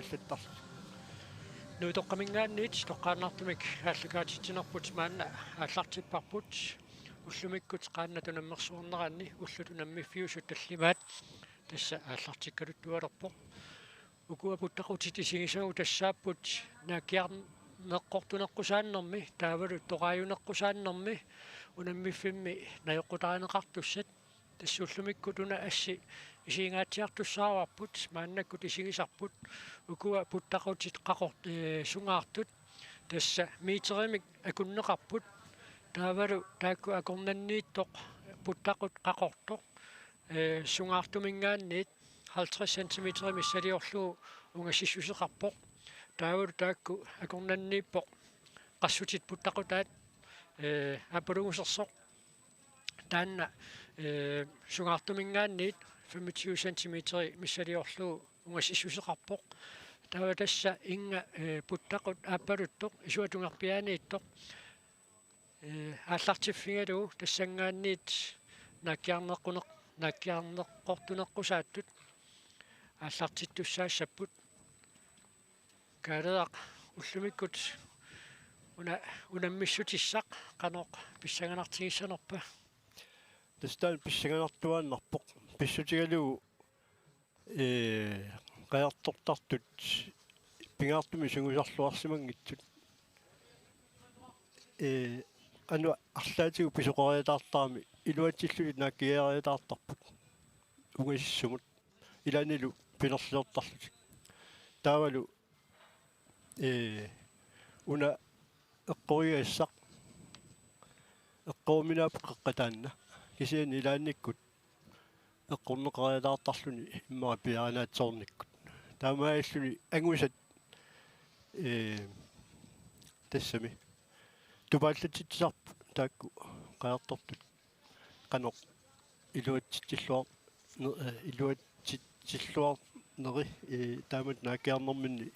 аллаттарлу nu toqqamingaanniit toqqaannartumik ааллукаатитсинерпут маанна ааллартиппарпут уллумиккут qaannatунаммерсуорнераанни уллутунаммиффиусут таллимаат тасса ааллартиккалуттуалерпо укуапуттақутитисигисагу тассааппут нааккиарнеққортунеққусааннэрми таавалу тоқааюнеққусааннэрми унаммиффимми наёққутаринеқартуссат тассууллумиккутуна асси исиингаатсиартуссааварпут мааннаккут исигисарпут укуа путтақутит қақорт сунгаартут тасса миитеримик акуннеқарпут таавалу таакку акорнаннииттоқ путтақут қақорто сунгаартумингаанниит 50 cm миссалиорлуу унгасиссусеқарпоқ таавалу таакку акорнаннииппоқ qassutит путтақутаат апалугусерсоқ таанна сунгаартумингаанниит 25 cm миссалиорлуу унгасиссусеқарпоқ таава тасса инга путтақут ааппалуттоқ исуатунгарпиаанииттоқ ааллартиффигалуу тассангаанниит нааккиарнеққортунеққусааттут ааллартиттуссаассаппут каалеақ уллумиккут унаммиссутиссақ каноқ писсаганартигиссанерпа тастаан писсаганартуааннарпоқ писсутигалуу qajartortartut pingaartumi sungusarluarsimangitсут anu арлаатигу писоқориатаартарми илуатсиллуи нааккиариатаартарпут унгасиссумут иланилу пинерлиортарлутик таавалу уна эққориассақ эққооминаап қеққатаанна кисиани илаанниккут эққорнеқариатаартарлуни иммара пиаранаатсоорниккут таамааллуни ангусат тассами тупааллатитсарпу таакку qajartortut qanoq илуатсиллуарнери таамат нааккиарнэрминни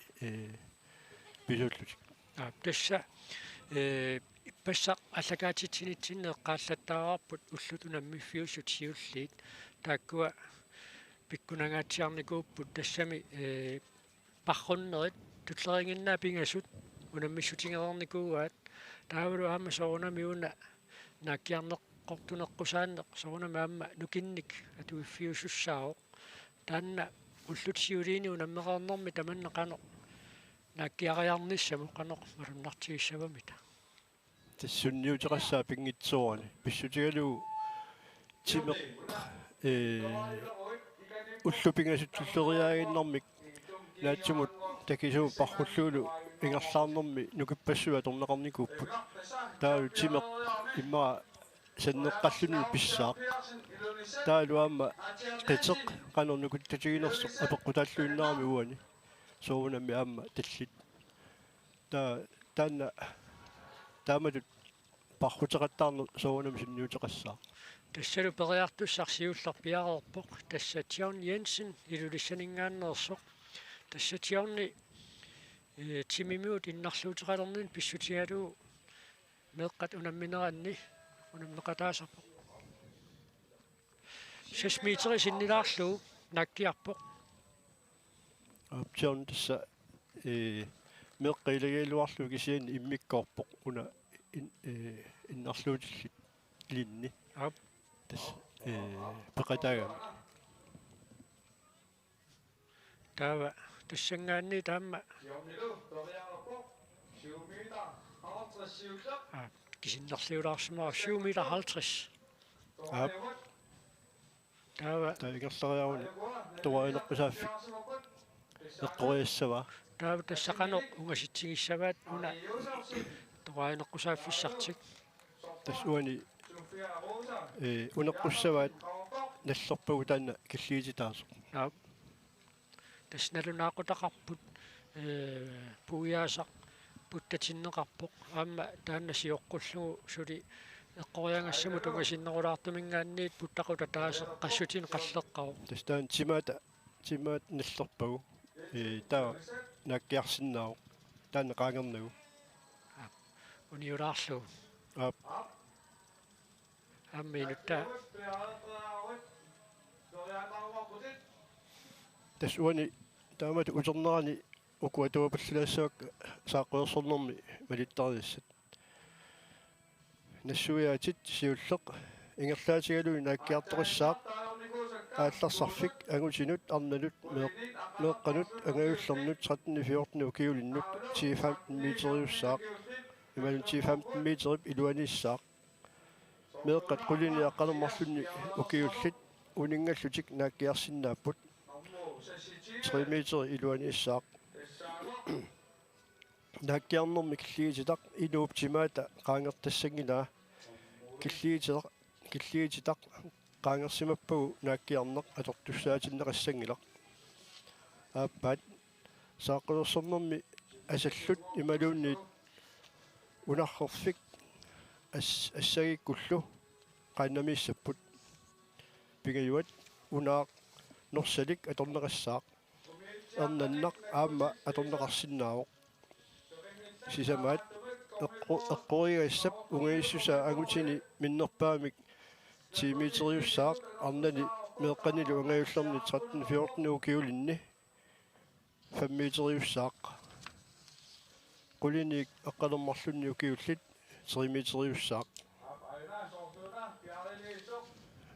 писуллутик тасса иппассақ аллакаатитсинитсинне эққааллаттаараарпут уллутунаммиффиусут сиуллиит тааккуа пиккунагаатсиарникууппут тассами парруннерит тутлерингиннаа пингасут унаммиссутингерерникууаат таавалу аама соорунамиуна нааккиарнеққортунеққусааннеқ соорунами аама нукинник атуиффиусуссаавоқ таанна уллутсиулиини унаммеқарнэрми таманне қано нааккиариарниссаму қано малуннартигиссавамита тассунниутеқассаа пингитсуарани писсутигалуу тиме уллупингасуттуллериаагиннэрмик наатсумут такисуу парруллуулу ингерлаарнэрми нукиппассуа торнеқарникууппут таалу тиме имма саннеққаллуни писсаақ таалу аама қитеқ қанернукуттатигинерсоқ апеққутааллуиннаарми уани соорунами аама таллит таанна тааматут паррутеқаттаарнер соорунами сунниутеқассаа тассалу периартуссарсиуллар пиарерпоқ тасса Тион Jensen илулиссанингааннерсоқ тасса Тионни тимимиут иннарлуутеқалернин писсутигалуу меэққат унамминеранни унаммеқатаасарпоқ 6 метри синнилаарлуу наккиарпоқ Тион тасса меэққилагиалуарлу кисиан иммиккоорпоқ уна иннарлуутиллит линни тасса пеқатаагами таава тассангаанни таама кисиннерлиулаарсимаа 7 метр 50 таава таигерлериаруни туаинеққусааффи эққориассава таава тассақано унгаситсигиссаваат уна туаинеққусааффиссартик тассуани унеққуссаваат наллерпагу таана киллиититаасо тасналунаақутақарпут пуяасақ путтатиннеқарпоқ аама таанна сиоққуллугу сули эққориангассаму тунгасиннерулаартумингаанниит путтақута таасеқ qassutин қаллеққару тастаан тимаат наллерпагу таа наккиарсиннаау таана qaangernagу униулаарлу амминутта тасуани таамат утернерани укуатуапаллилассаак сааққуерсорнэрми малиттариассат нассуяатит сиуллеқ ингерлаатигалуи нааккиарториссаақ аалларсарфик агутинут арналут меэққанут агаюллернут 13-14 укиулиннут 10-15 метериуссаақ ималун 10-15 метерип илуаниссаақ меэққат қулини аққалермарлунни укиуллит унингаллутик нааккиарсиннааппут 3 метери илуаниссаақ нааккиарнэрми киллигититақ инууптимаата qaangertassangilaa киллигититақ qaangersimappagu нааккиарнеқ атортуссаатиннеқассангилақ ааппаат сааққулерсорнэрми асаллут ималуунниит унархерфик ассагиккуллу qaannамииссаппут пигаюат унаақ норсалик аторнеқассаақ эрнаннақ аама аторнеқарсиннаавоқ сисамаат эққоригассап унгииссуса агутини миннерпаамик тимитериуссаақ арнали меэққанилу ангаюллерни 13-14 укиулинни 5 метериуссаақ quliniik эққалермарлунни укиуллит 3 метериуссаақ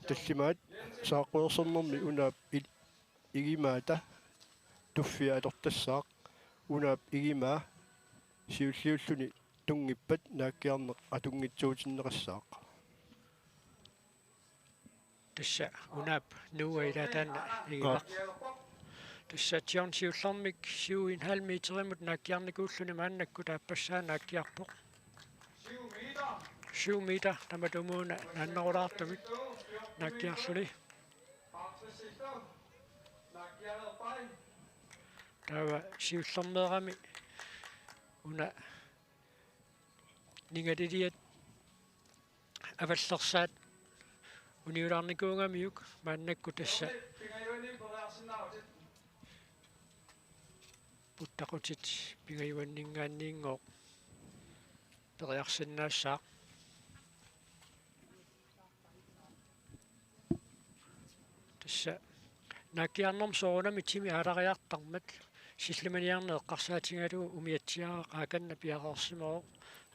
таллимаат сааққуерсернэрми унаап игимаата туффиа атортассаақ унаап игимаа сиуллиуллуни тунгиппат нааккиарнеқ атунгитсуутиннеқассаақ тасса унаап нууаилаатаана игилақ тасса тиорн сиуллэрмик 7,5 метеримут нааккиарникууллуни мааннакку тааппассаа нааккиарпоқ 7 метер таматумууна нааннерулаартумик нааккиарлуни тава сиуллэрмеерами уна нингалилиат аваллерсаат униулаарникуунгамиук мааннакку тасса путтақутит пигаюаннингаанниингоо периарсиннаассаа тасса нааккиарнэрм соорунами тими алариартармат силлиманиарне эққарсаатингалу умиатсиара qaaqanna пиареерсимоо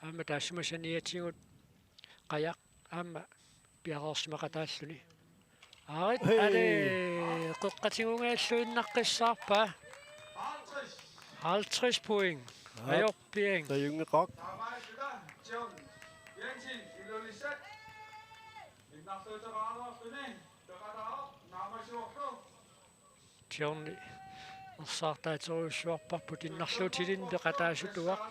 аама таассимасаниатигут қаяқ аама пиареерсимақатааллуни аарит але қеққатигунгааллуиннаққиссаарпаа 50 point ajorpiing таюнгеқақ тиорни ерсаартаатеруйуссуарпарпут иннарлуутилин деқатаасутуақ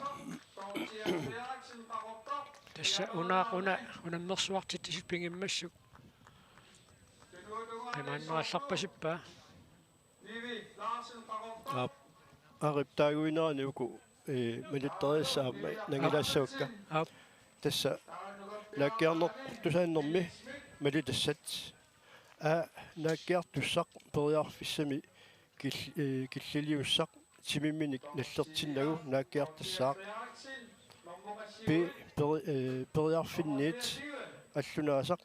тасса унаммерсуартит тисиппингиммассук пимааннералларпасиппаа ариптаагуинерани уку малиттериссаама нагилаассаукка тасса нааккиарнеқ тусааннэрми малитассат нааккиартуссақ периарфиссами киллилиуссақ тимимминик наллертиннагу нааккиартассаақ периарфинниит аллунаасақ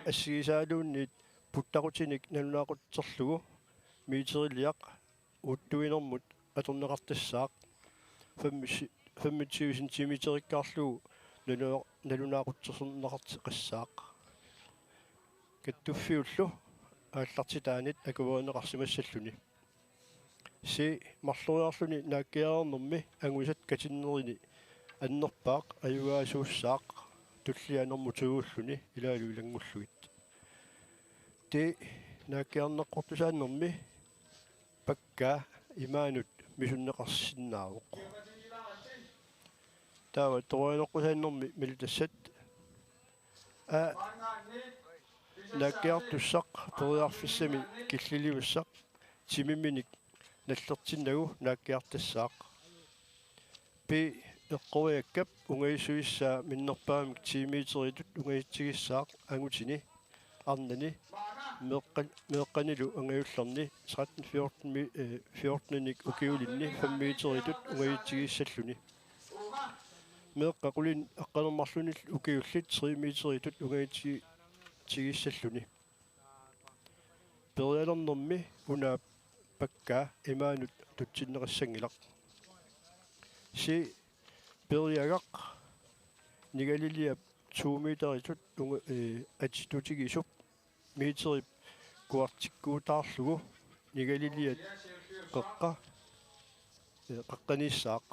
ассигисаалуунниит путтақутиник налунаақутсерлугу миитерилиақ уттуинэрмут аторнеқартассаақ 25 сантиметриккаарлугу налунаақутсернеқартеқассаақ каттуффиуллу ааллартитаанит акувоонеқарсимассаллуни си марлуяарлуни нааккиаарнэрми ангусат катиннерини аннерпаақ аюгаасууссаақ туллианерму тугууллуни илаалуилангуллугит ти нааккиарнеққортусааннэрми пакка имаанут мисуннеқарсиннаавоқ таава торуанеққусааннэрми милитассат нааккиартуссақ периарфиссами киллилиуссақ тимимминик наллертиннагу нааккиартассаақ пи эққориаккап унгайсуиссаа миннерпаамик тимиитеритут унгайитсигиссаақ ангутини арнани меэққанилу ангаюллерни 13-14ник укиулинни 5 метеритут унгайитсигиссаллуни меэққа қулин аққанермарлунил укиуллит 3 метеритут унгайитсигиссаллуни периалернэрми унаа пакка имаанут тутсиннеқассангилақ si periagaq nigaliliap 2 meteritut unga atitutigisup meterip kuartikkuutaarlugu nigaliliat qaqqanissaaq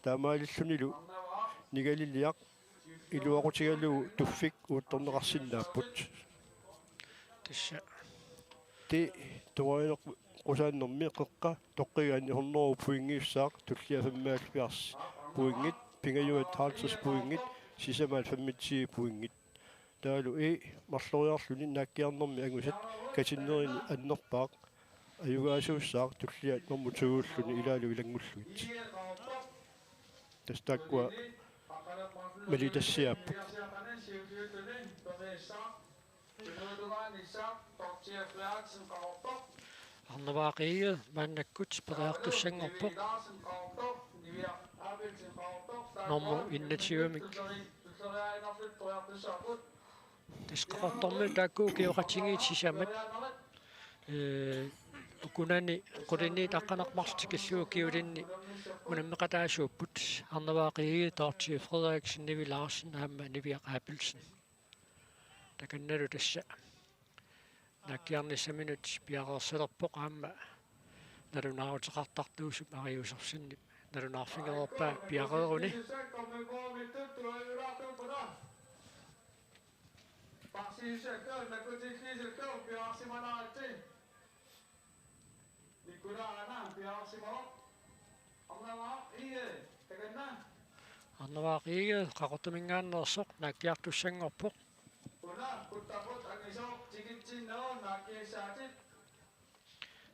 taamaalillunilu nigaliliaq iluaqutigalugu tuffik uuttorneqarsinnaapпут тасса ti tuarineq qusaannermi qeqqa toqqigaanni hornerу puingiussaaq tulliafammaалпиарс puingit pingayuat 50 puingit sisamaal 50 puingit taalu marloriarluni naakkiarnermi angusat katinnerini annerpaaq ayugaasuussaaq tulliat normu tuguulluni ilaalu ilangulluit tastaakua malitassiaappu арнаваақиги мааннаккут периартуссангорпоқ нормо иннатигумик тасқақорторми таакку киоқатингиит сисамат укунани qulini taqqanarmartikalluu kiulinni unammeqataasuupput arnavaaqigi Dorthe Frederiksen Nivi Larsen aamma Niviaq Appelsen takannalu tassa nakkiarnissaminut piaqersilerpoq aamma nalunaaruteqartartuusup ariusersinni nalunaarfingererpaa piaqeruni арнаваақиги qaqortumingaannersoq nakkiartussangorpoq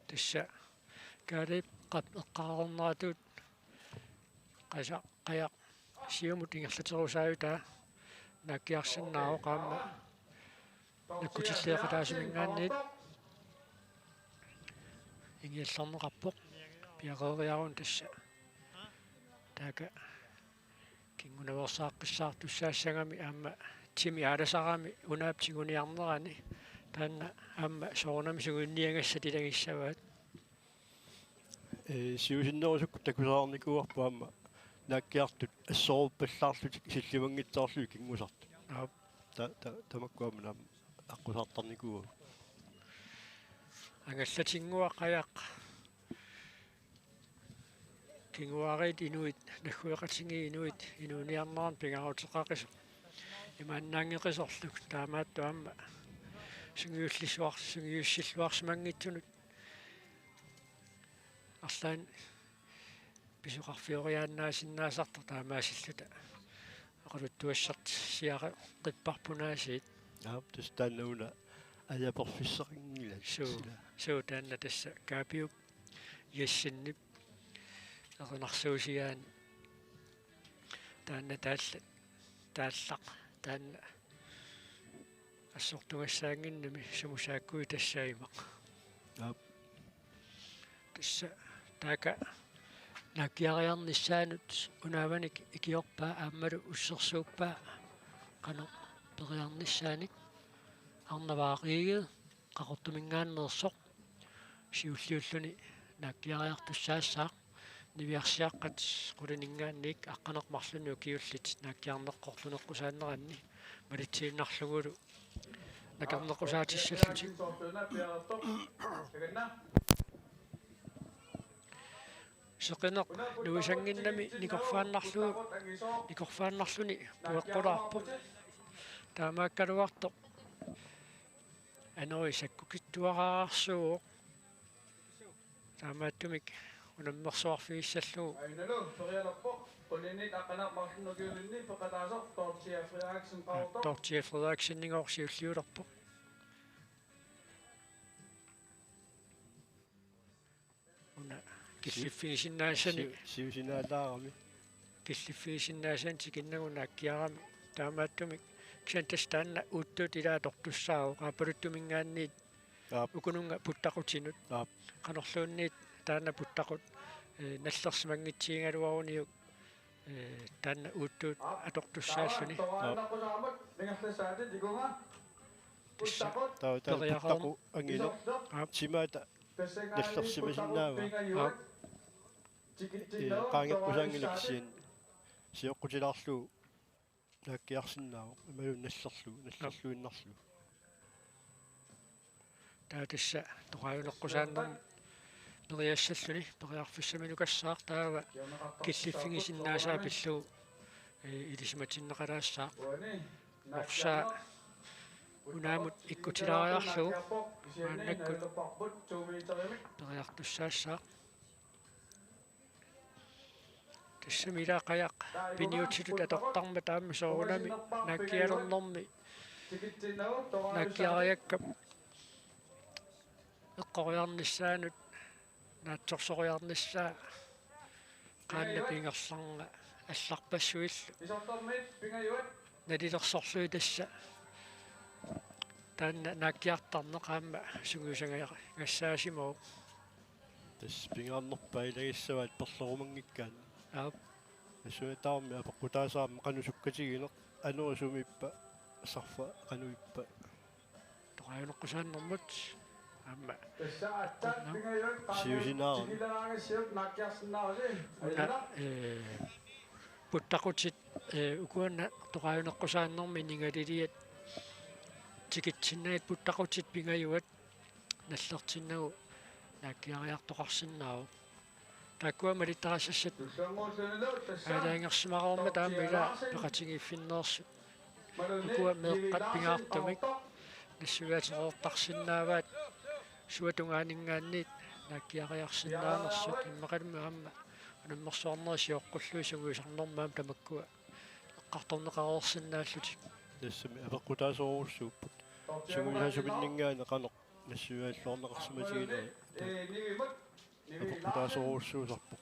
тасса калип qap eqqaarerneratut qasa qaya siumut ingerlaterusaayutaa nakkiarsinnaao qaamma nakkutilleeqataasumingaanniit ingiallerneqarpoq piaqeeriarun tassa taaka kingunaversaaqқиссаартуссаассагами аама тими ааласарами унааптигуниарнерани таанна аама соорнами сугунниангассат илагиссаваат siusinnerusukku takusаарникуарпу аама нааккиартут ассоорпаллаарлутик силлимангитсаарлуи кингусарт тамаккуамна аққусаартарникуу ангаллатингуа қаяқ кингуарит инуит наггуеқатинги инуит инуниарнеран пингаруутеқақису имааннаангеқисорлук таамаатту аама сунгиуссиллуарсимангитсунут арлаан писуқарфиориааннаасиннаасартар таамаасиллута ақалуттуассарт сиақа қиппарпунаасиит тастаннауна аjaporfisseringila суу таанна тасса каапиуп яссиннип эрнарсуусиаан таанна тааллақ таанна ассортугассаангиннами сумусааккуи тассаимақ тасса така наккиариарниссаанут унааваник икиорпаа ааммалу уссерсууппаа қано периарниссааник арнаваақиги qaqortumingaannersoq siulliulluni nakkiariartussaassаақ нивиарсиаққат qulaningaanniik аққанермарлуну киуллит наккиарнеққорлунеққусааннеранни малитсииннарлугулу накарнеққусаатиссаллути сеқинеқ нуисангиннами никорфааннарлуни пуэққулаарпоқ таамааккалуартоқ анори саккукиттуараарсуу таамааттумик унаммерсуарфигиссаллугу Dorthe Frederiksen нингорсиуллиулерпоқ уна киллиффигисиннаасани siusinaalаарami киллиффигисиннаасаан тикиннагуна аккиарами таамааттумик ксантастаанна уттут илаа тортуссаау qaapaluttumingaanniit укунунга путтақутинут qanorluunniit таанна путтақут наллерсимангитсиингалуаруниук таанна уттут атортуссааллуни таутаақу ангила тимаата наллерсимасиннаава qaangiqqusangiliksiin siоққутилаарлу нааккиарсиннааву ималун наллерлуиннарлу таатисса тоқаюнеққусааннерм периассаллуни периарфиссаминукассаар таава киллиффигисиннаасаа пиллу илисиматиннеқалаассаа орсаа унаамут иккутилаариарлу ааннаккут периартуссаассаа тассамилаақаяқ пиниутилут атортарма таамми соорунами наккиалернэрми наккиариаккап эққориарниссаанут наатсорсориарниссаа qaanna pingerlarnga алларпассуиллу налилерсорлуи тасса таанна нааккиартарне qaamma сугусангаяра гассаасимоо тас пингаарнерпа илагиссаваат перлорумангиккаан асуатаарми апаққутаасаама qanusukkatigine ануасумиппа сарфа qanуиппа тоқаюнеққусааннэрмут аама сиусинаа путтақутит укуанна тоқаюнеққусааннэрми нигалилиат тикитсиннаит путтақутит пингаюат наллертиннагу нааккиариартоқарсинаау таккуама литтарассассат аалаангерсимақарма тааммила пеқатигиффиннерсу укуа меэққат пингаартумик нассугаатеқортарсинааваат суатунгаанингааниит нааккиариарсинаанерсут иммақалми аама анаммерсуарнерисиоққуллуи сугуисарнэрмаам тамаккуа эққарторнеқарерсинааллути нассами апаққутаасоруссууппут сугуисаасупиннингаана қанеқ нассугааллуарнеқарсиматигинери апаққутаасоруссуусарпу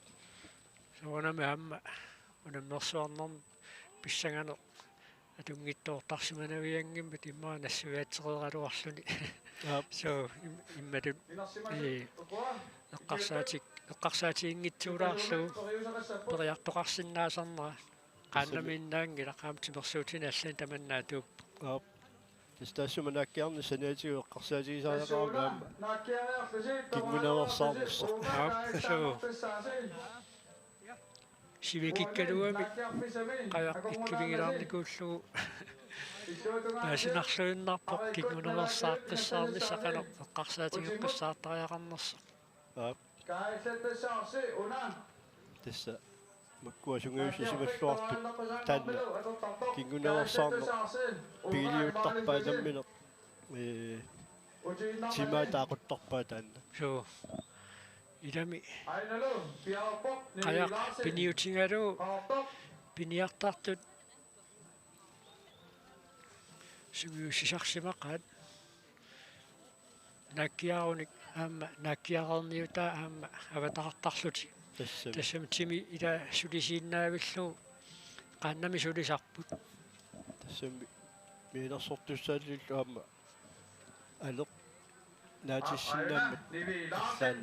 соонами аама анаммерсуарнерм писсагане атунгиттоортарсиманавиангимма тиммаа нассугаатсеқераалуарлуни so имматут эққарсаатиингитсуулаарлу периартоқарсинаасарнера qaannamiinnaangila qaamtimersuutina аллан таманнаатууп тастаассуманааккиарни санаатигу эққарсаатигисаалеқарами аама кингунаверсаарнерсо so сивикиккалуами қаяқ иккивигилаарникууллугу паасинарлуиннарпоқ кингунаверсааққиссаарни сақалер эққарсаатигеққиссаартариақарнерсо тасса маккуа сунгуусисималлуартут таанна кингунаверсаарнер пигилиуттарпаа таммина тимаатаақуттарпаа таанна so илами қаяқ пиниутингалу пиниартартут сугиуссисарсимақаат наккиаруник аама наккиарерниутаа аама аватақартарлути тассам тими ила сулисииннаавиллу qaannami sulisarput тассами миилерсортуссааллиллу аама алеқ наатиссиннааммат иллаан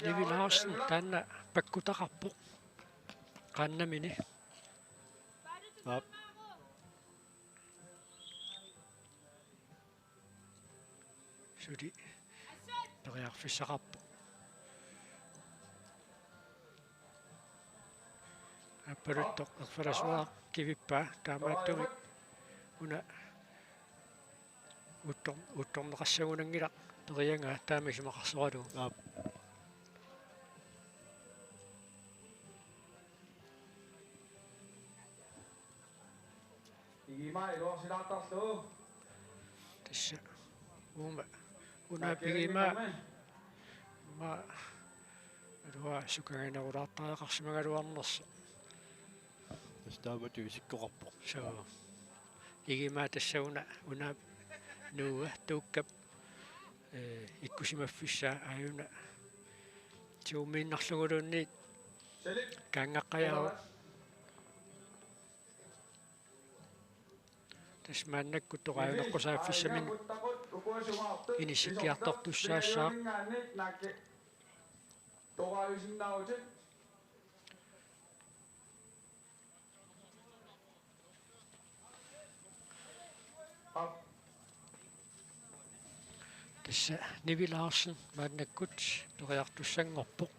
нивилаарсин таанна паккутақарпоқ qaannamini суди периарфиссақарпо аппарутто эрфаласуаа кивиппаа таамааттуми уна утторнеқассагунангила периангаа таами сумақарсоралу тасса ума уна пигима ма руа сукаганерулаартаақарсимагалуарнерсо тастаамату сиккоқарпо so игима тассауна уна нуа тууккап иккусимаффиссаа аюна тиумииннарлугулуунни кангаққаяава тасмааннакку тоқаюнеққусааффиссамин инисиккиартортуссаассаа tässä Nivi Larsen maannakkut periartussanngorpoq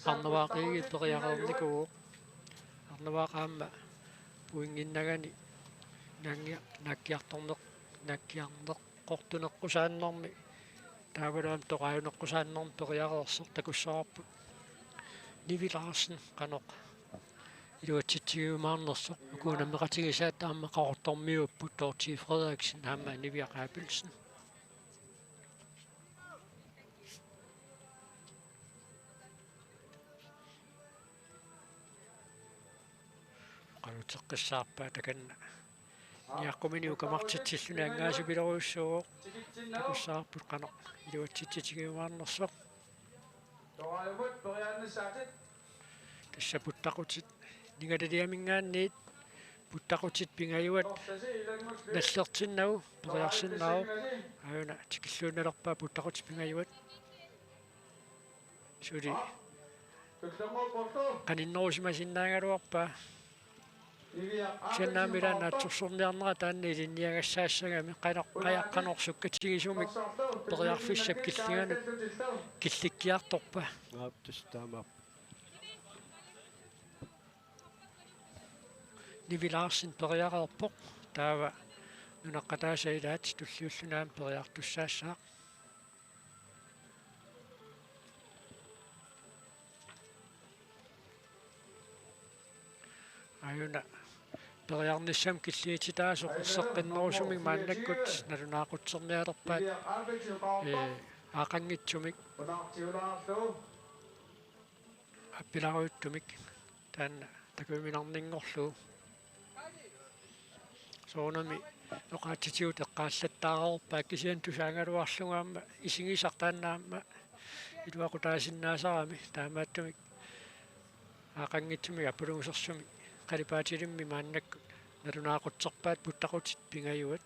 arnavaaqigi periaqerniku arnavaaqaamma puinginnagani nakkiarneqqortuneqqusaannermi taavalaam toqajuneqqusaannermi periaqerser takussararput Nivi Larsen qanoq iluatsitsigumaarnersoq ukuunammeqatigisaat taamma qaqortormiupput Dorthe Frederiksen haamma Niviaq-Abelsen qaluteqqissaarpaa takanna niaqqumini ukamartitsilluni angaasipileruissuuq takussarput qanoq iluatsitsigumaarnersoq tässä puttaqutit ningalaliamingaanniit puttaqutit pingajuat nallertinnagu periarsinnaru ajuna tikilluunalerpaa puttaqutit pingajuat suli qaninnerusimasinnaangaluarpaa Siannaamila naatsorsorniarnera taanni ilinniagassaassagami qayaqqanorsukkatigisumik periarfissap killiganut killikkiartorpa Testaamap. Nivi Larsen periaqerpoq taava nunaqqataasailaat tulliullunaam periartussaassaaq ajuna periarnissam killiititaasoqerseqqinnerusumik maannakkut nalunaaqutsernialerpaat aaqanngitsumik appilaruuttumik taanna takuminarninngorluu soonami noqaatsitiut eqqaallattaareerpaa kisian tusaangaluarlugaamma isingisartaannaamma iluaqutaasinnaasarami taamaattumik aaqanngitsumik appulungusersumik qalipaatilimmi maannakkut nalunaaqutserpaat puttaqutit pingajuat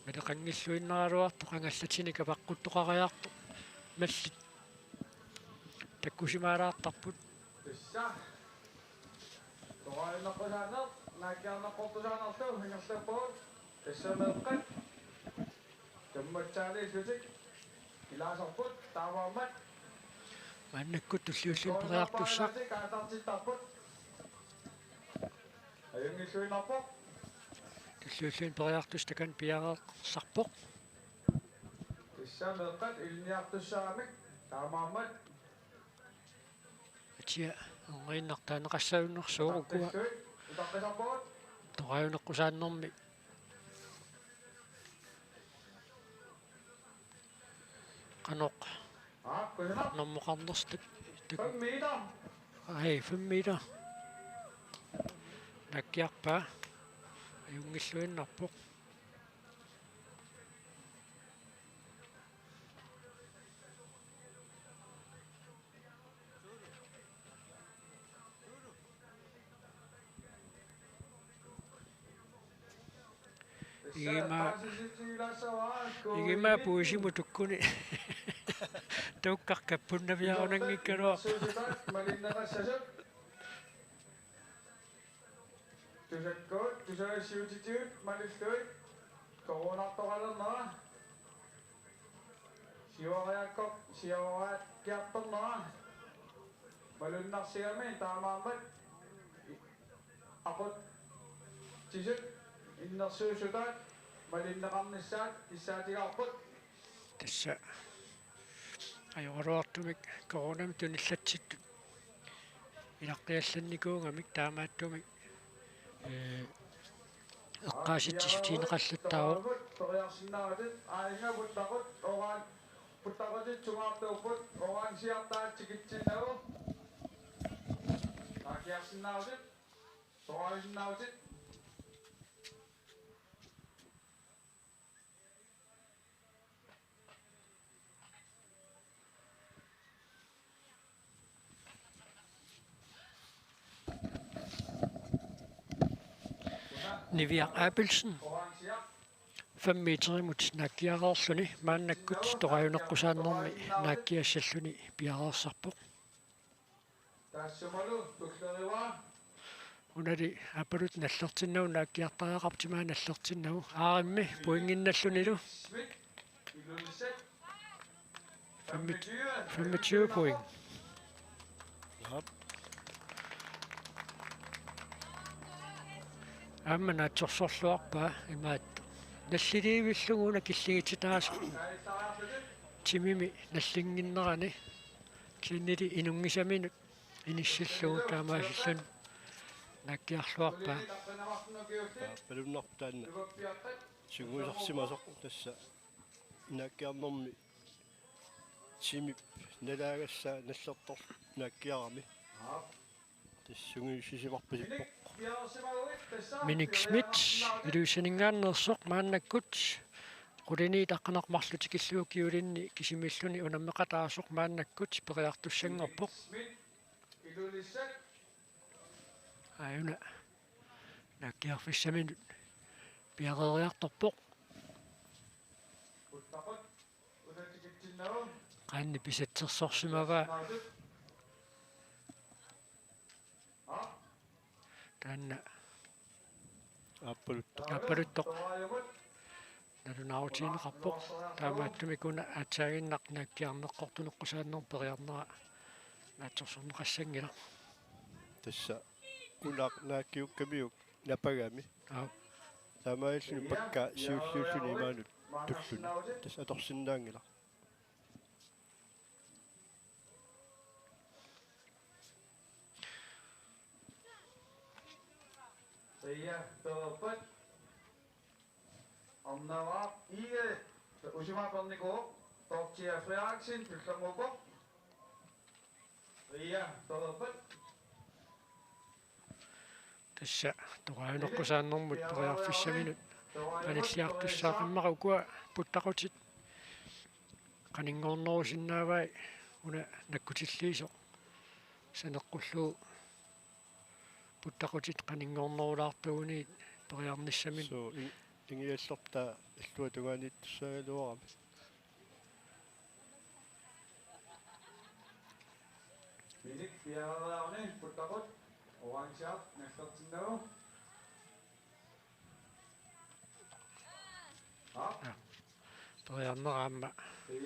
maleqangilluinneraluartu qangallatini kapaqquttoqariartu mallit takkusimaalaartarput toqajuneqqusaanner naakkiarneqqortusaanerlu hingerlappuut тассамеэккат тамматсаалииллутик илаасарпут тааваамат maannakkut tulliullun periartussaq kaatартиттарпут аюнгиллуинарпоқ tulliullun periartus takan piareersarpoq тассамеэккат илниартуссаамик таамаамат atia ongiinnartaaneqassavunnersuurukkua утаққисарпут toqajuneqqusaannermi qanoq кусина nommoqarnerstak 5 meter ai 5 meter nakkiarpaa ajungilluinnarpoq igima puisimu tukkuni tukkaqkappunnaviarunanngikkalua тусаккуут тусаасиутитиут малиллуит коронартоқалернера сиуариаккоқ сиуараат киарторнера малуннарсигами таамаамат ақут тисут иннерсуусутаат малиннеқарниссаат иссаатигаарпут tässä ajoruartumik koronam tunillatsit ilaqqiallannikuungamik taamaattumik eqqaasittisutiineqalluttaaru ториарсинааратит аингавуттақут орaan puttaqatit sumaartuupput oraansiartaatsikitsinnagu aakiarsinnaarutit toraalisinnarutit Niviaq-Abelsen 5 meter imut nakkiareerluni maannakkut toqajuneqqusaannermi naakkiassalluni piareersarpoq taassamalu tulleriwa Unali apalut nallertinnagu naakkiartariaqartimaa nallertinnagu aarimmi puinginnallunilu Schmidt. Ilulissat. 25 point. Yep. Amma naatsorsorluarpaa imaat nalliliivilluguna killingititaasu timimi nallinginnerani kinnili inungisaminut inissillugu taamaasillun nakkiarluarpaa Palunnertaanna sunguisarsimasoq tassa naakkiarnermi simip nalaagassaa nallertor naakkiarami tassunguissisimarpisippoq Minik Schmidt iluusaningaannersoq maannakkut qulini taqqanarmarlutikilluukiulinni kisimilluni unammeqataasoq maannakkut periartussanngorpoq Ilulissat. ayuna nakkiarfissaminut piaqeriartorpoq Puttaqut. Unatikitsinnagu. qaanni pisatsersorsimavaa taanna apaluttoq nalunaarutiineqarpoq taamaattumikuna aataaginnaq naakkiarneqqortuneqqusaanner periarnera naatsorsorneqassangila tassa unaaq naakkiukkamiuk napagami taamailluni pakka siulluulluni imaanut tulluni tassa atorsinnaangila Iya, tepat. Omnawa ige usimaaqorniku tortiafriaaksin pillangupoq. Iya, tepat. tassa toqaanuneqqusaannermut periarfissaminut qanilliartussaaqimmaqa puttaqutit qaninngornerusinnaavai una nakkutilliisoq saneqqullugu puttaqutit qaninngornerulaartuguni periarnissamin so ingiallorta alluatugaaniittussaaluarami Minik piaraarni puttaqut oransiart nallertinnagu. periarneraamma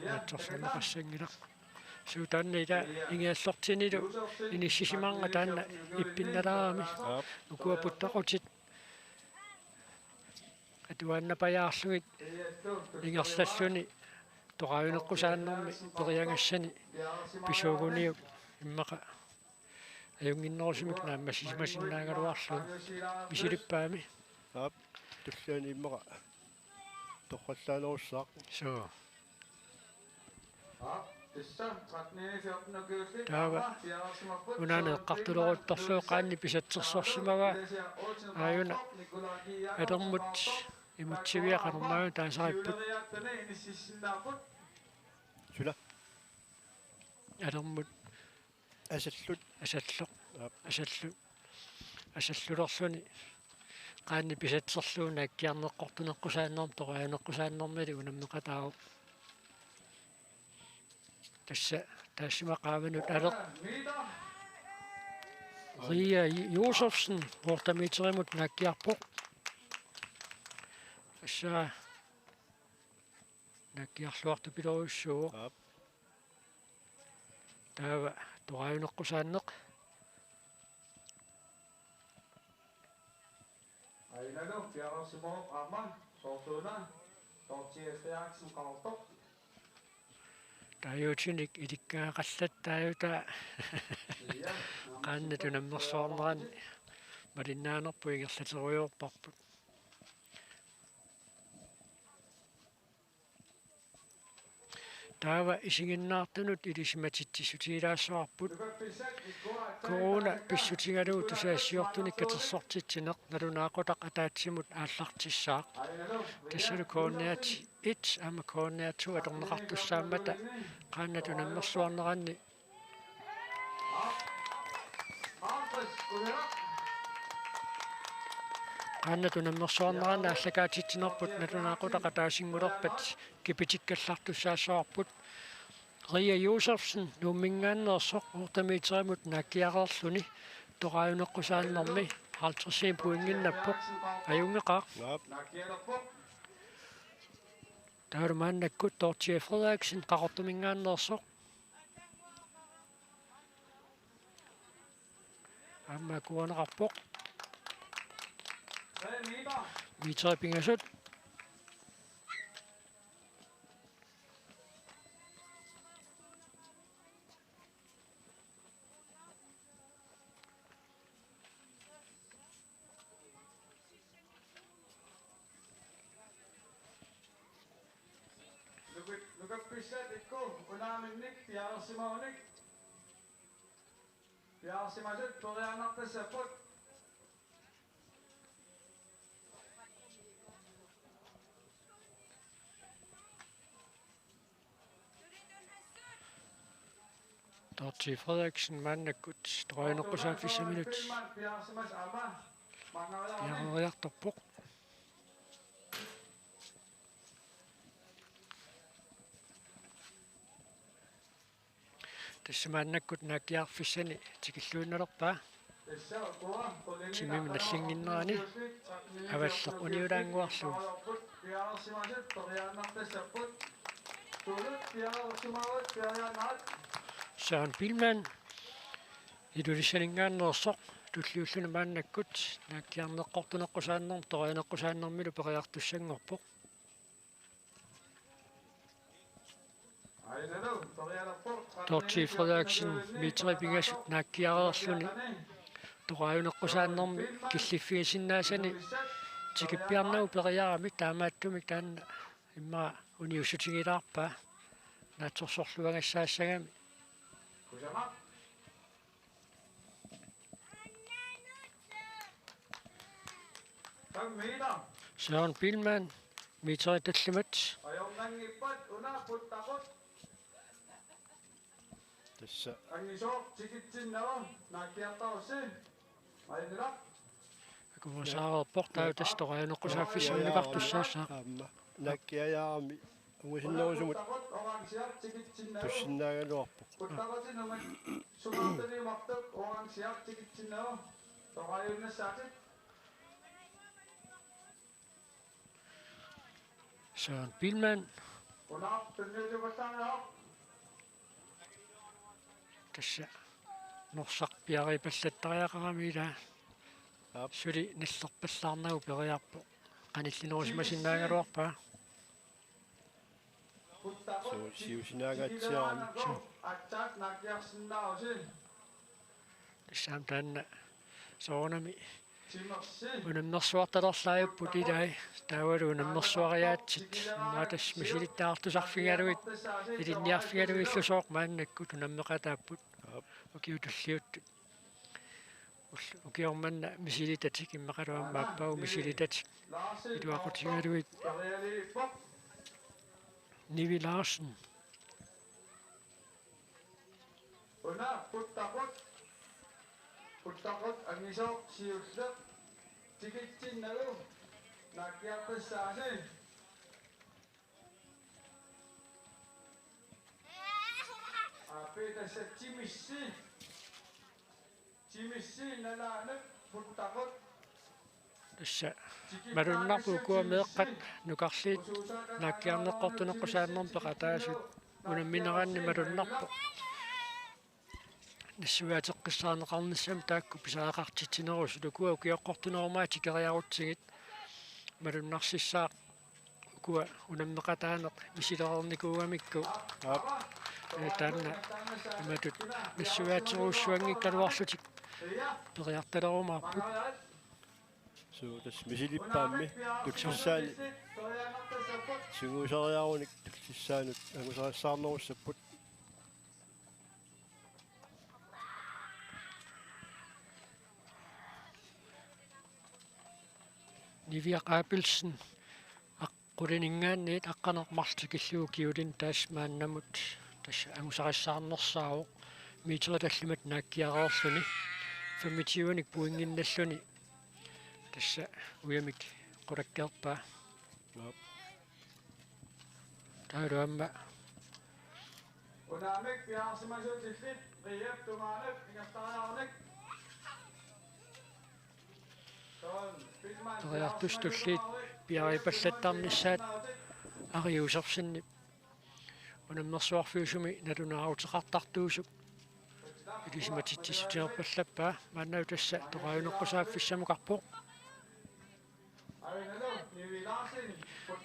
naatsorsorneqassangila suutaanniila ingiallortinilu inissisimaanga taanna ippinnalaarami ukua puttaqutit atuannapajaarlugit ingerlalluni toqaayuneqqusaannermi periangassani pisuuguniuk immaqa ajunginnerusimik naammassisimasinnaangaluarlugu misilippaami tulluani immaqa torrallaanerussaaq so Tissa 13:14 taava unaaneqqartuleruttorluu qaanni pisatsersorsimava aayuna alermut imutsiviaqanermaagu taasaripput sula alermut asallut asallulorluni qaanni pisatserluu naakkiarneqqortuneqqusaannerm toqaaneqqusaannermili unammeqataagu tassa taasimaqaamanut aleq Ria Josefsen hortamiiterimut naakkiarpoq assa naakkiarluartupileruissuuq taava toqaajuneqqusaanneq Ainalu piarasimoq aman sortuna tortiafriaaksin qartoq. taayutinik ilikkaaqallat taayuta qaannatu nammersoornerani malinnaanерпу ингерлатеруйорпарпут таава исигиннаартунут илисиматитсисутилаассуарпут корона писсутингалуу тусаассиортуник катерсортитсинеқ налунаақутақ атаатсимут ааллартиссаақ тассалу коорниати 1 ама коорниату аторнеқартуссаамата qaannatu nammersuarneranni qaannatu nammersuarneranna allakaatittinerput nalunaaqutaqa taasiнгулерпат кипитиккаллартуссаассуарпут Ria Josefsen nuummingaanneersoq uurtamiiterimut naakkiaqerluni toqaajunеққусааннэрми 50 puinginnappoq ajungeqa Naap. Nakierpok. taurumaannakkut Dortje Frederiksen qaqortumingaannersoq amma kuaneqarpoq 3 meter. miiteripingasut Lukappisat ikku unaminnik piarsimaonik. Piarsimasut torianartassaput. Dortje Frederiksen maannakkut toqajuneqqusaan 5 minut Piarsimas ama. Mangalaani. yaaqeriartorpoq тассамааннаккут нааккиарфиссани тикиллуунналерпаа тимими наллингиннерани аваллеқ униулаангуарлу Piarsimasut torianartassaput. Tulut piarsimawat piarianaat. Søren Bilman идулиссанингааннерсоқ туллиуллуна мааннаккут нааккиарнеққортунеққусааннерм торианеққусааннермилу периартуссангорпоқ Dortje Frederiksen miiteripingasut naakkiareerluni toqaajunеққусааннерми киллиффигисиннаасани тикиппиарнагу периарами таамааттумик таанна имма униуссутигилаарпаа наатсорсорлуангассаассагами Kusamak. Meter. Søren Bilman miiteritallumат Ajornangippat unaputtaqut. Tassa. Angisoq tikitsinnawa naakkiartarussi. Ainilaq. акумасаарерпоқ таа тастоqajuneqqusaaffissаминуқартуссаассаа Amma. Nakkiajaarami. Ungusinnerusumut Oransiaq tikitsinnawa. tussinnaagaluarpoq. Puttaqutinumat sumartani martuq oransiaq tikitsinnawa. Toqajunnassaatit. Søren Bilman Unaaq tunnilupattaanaq. тасса норсарпиарипаллаттариақарамила сули наллерпаллаарнагу периарпо qanillinerusmasinnaagaluarpaa So siusinnaagatsiarami. Atsaat naakkiarsinnaarusi. тассаам таанна соонами Timersi. унаммерсуарталерлаajupпут илай таавалу унаммерсуариаатсит маатас мисилиттаартусарфигалуит илинниарфигалуиллусооқ мааннаккут унаммеқатааппут окиутуллиуттут окиорманна мисилитатик иммақалуаммааппау мисилитатик илуақутигалуит Nivi Larsen Una puttaqut angisoq siulleq tikitsinnalu naakkiartassaasi. Apetassa timissi nalaanak puttaqut тасса малуннарпу меэққат нукарлиит нааккиарнеққортунеққусааннерм пеқатаасут унамминераанни малуннарпу нассуаатеққиссаарнеқарниссам таакку писаақартитсинерус лукуа укиоққортунерумаа тикериарутсигит малуннарсиссаа укуа унаммеқатаанеқ мисилерерникуугамикку таанна иматут нассуаатеруссуангиккалуарлутик периарталерумаарпут So tas misilippaammi tuksissaani siguusariarunik tuksissaanut angusarassаарnerussapпут Nivia Abelsen aquliningaanniit aqqanermartikilluu kiulin taasmaannamut tassa angusarassаарnersaao miiteritallumат naakkiareerluni 25-ник puinginnalluni тасса уямик qulakkiarpaa тааруамма Unaamik piarsimasut illit qiap tumaanak ingattariarnik. Teriartus tulliit piaripallattarnissaat ariusarsinnip unammersuarfiusumi nalunaarutеқартартуусук илисиматитсисутиерпаллаппаа мааннау тасса тоқаюнеққусааффиссамукарпоқ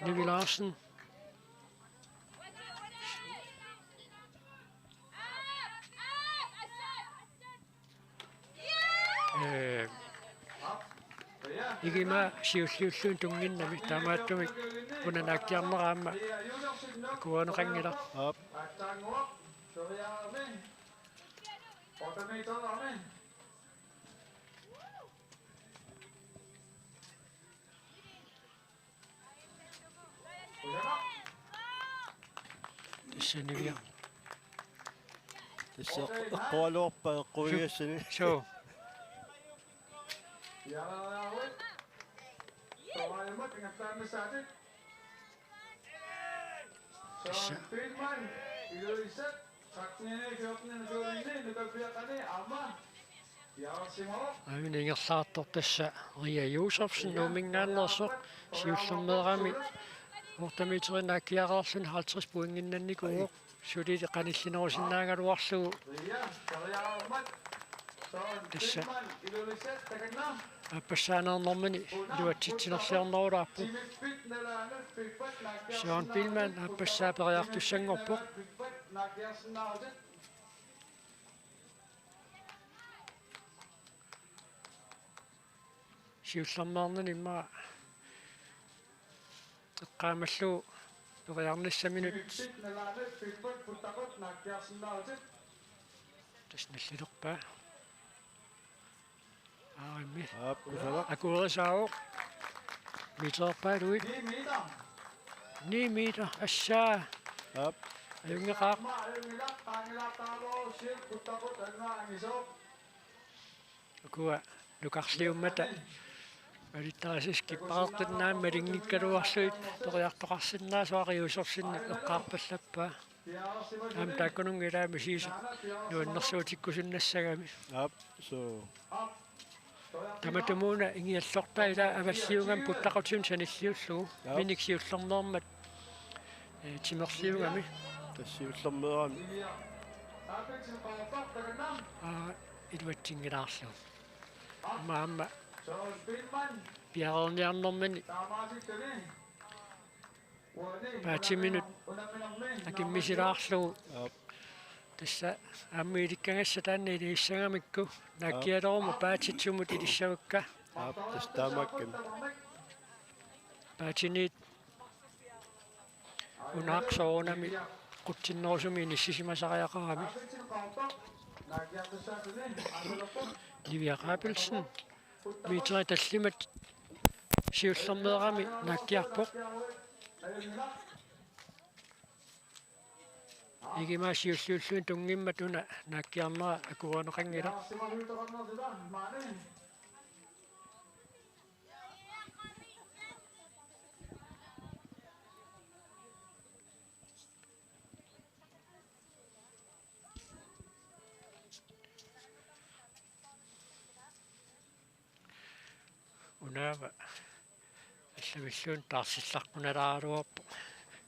Nivi Larsen Igima siulliulluun tunginnami taamaattumik unanaakkiarneraamma kuaneqangila Tissanivia Tissa eqqualuarpa eqquigassani so Tissa Aviningerlaartor tassa Ria Josefsen numingaannersoq siullermeerami Ortamiterinaakkiaqaarlun 50 poinginnannikuuq suli qanillinerusinnaagaluarlugu tassa appassaanернэрмани илуатситсинерсиарнерулаарпу Sean Billman аппассаапериартуссангорпоқ сиуллермаарнани имма эққаамаллу периарниссаминут тасналлилерпаа аарми ааппусала акуерисаавоқ митерпаалуит 9 meter ассаа аап аюнгеқаа акуа лукарлиуммата алиттарасис киппаартиннаамма лингиккалуарлуит периартоқарсиннаа суариусорсинни эққаарпаллаппаа аам тааккунунгилаами сииса нуаннэрсуутиккусуннассагами аап so таматамуна ингиаллортаила аваллиунгам путтақутиун саниллиуллугу миниксиуллернеэрмат тимерлиунгами тассиуллермеерами илуатсингилаарлу маама пиарерниарнэрмани 5 минут акиммисилаарлугу тасса аммииликкагасса таанна илииссагамикку наккиалеруму паатитсумут илиссавакка аап тастаамакками паатинит унаақсоонами qutsinnerusumi nissisimasariaqarami Liviaqaapilsen miiteri tallimat siullermeerami nakkiarpoq igima siulluulluun tungimmat una nakkiarnera akuaneqangila Unava allavillun taarsillarqunalaaruarpu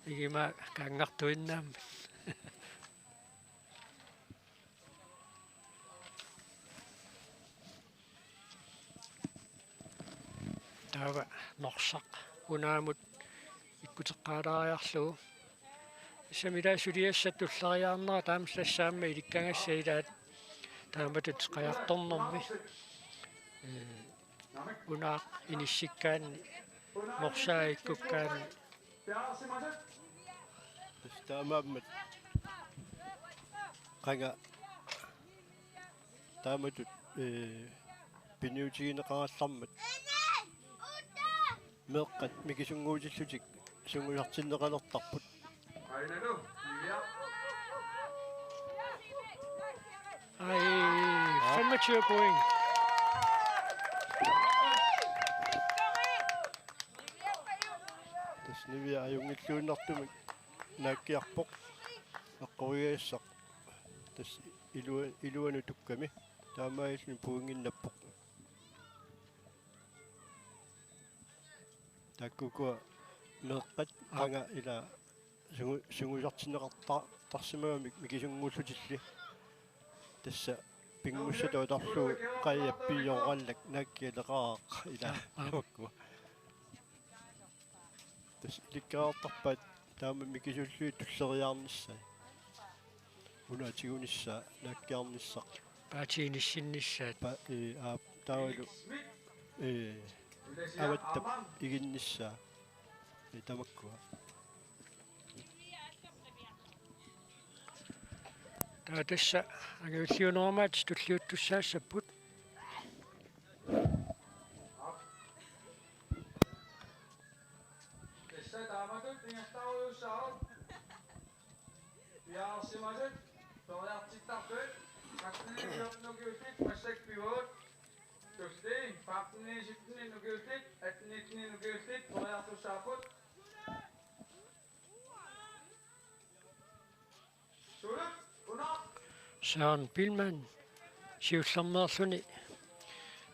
igima kaangartuinnaamma taava norsaq unaamut ikkuteqqaalaariarlugu samila suliassat tullariaarnera taamslassaamma ilikkangassa ilaat taamatut qajartornermi unaaq inissikkaanni morsaaikkukkaanni таамааммат qanga taamatut пиниутигинеқараллармат меэққат микисунгуутиллутик сунгулартиннеқалертарпут ai 25 point таснивиа аюнгиллууннартумик нааккиарпоқ эққориассақ тас илуану тукками таамааллу пуингиннаппоқ таккукуа меэккат ага ила сунгулартинеқарта тарсимаамик микисунгууллутилли тасса пингуссату атарлуу қайяппиораллак нааккиалеқаақ ила амакку тас иликкаартарпаат таама микисуллуи туллериаарниссаа унаатигунisса нааккиарниссақ паатииниссиннissaат па таавалу аваттап игинниссаа тамаккуа таатасса агиуллиунерамаат туллиуттуссаассаппут Tässä taamatut ingestauluussaarut. Piaalsimaset. Tojatsittarput. Kattiniisiot nukiutit. Massek pivoot. Tustiin. Pattiniisittini nukiutit. Etniittini nukiutit. Tojatussaaput. Sulut. Una. Søren Bilman siullermerluni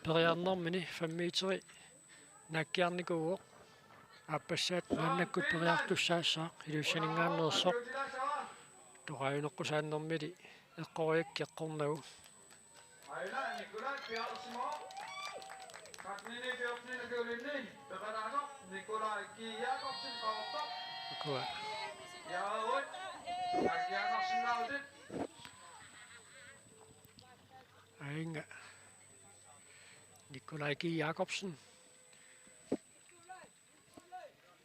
periarnermini 5 meteri nakkiarnikuuo appassaat mannakkut periartussaassaa ilussaningaannersoq toqajuneqqusaannermili eqqoriakkiaqqornagu Aina Nikolai Pialsimo. Kattini piotni nukiulinni. Peqalaano Nikolai Ki Jakobsen kautta. akua Jaawut. Nakkiarnersinnautit. ainga Nikolai Ki Jakobsen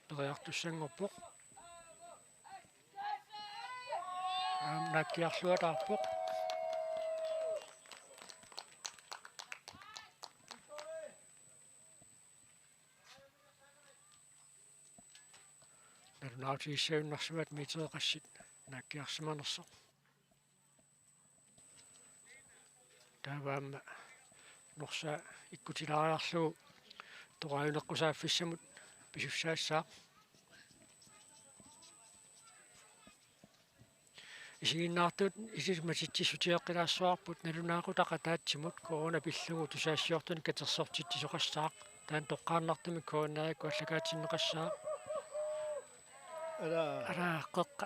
periartussangorpoq nakkiarluataarpoq narunautiissaunnersuat miteeqassit nakkiarsimanersoq тааваама норса иккутилаариарлугу тоqajuneqqusaaffissamut писуссаассаа исигиннаартуут исисматитсисутиэққилаассуарпут налунаақутақа таатсимут корона пиллугу тусаассиортуни катерсортитсисоқассаақ таан тоққааннартами коронаарикку аллагаатиннеқассаа ара қеққа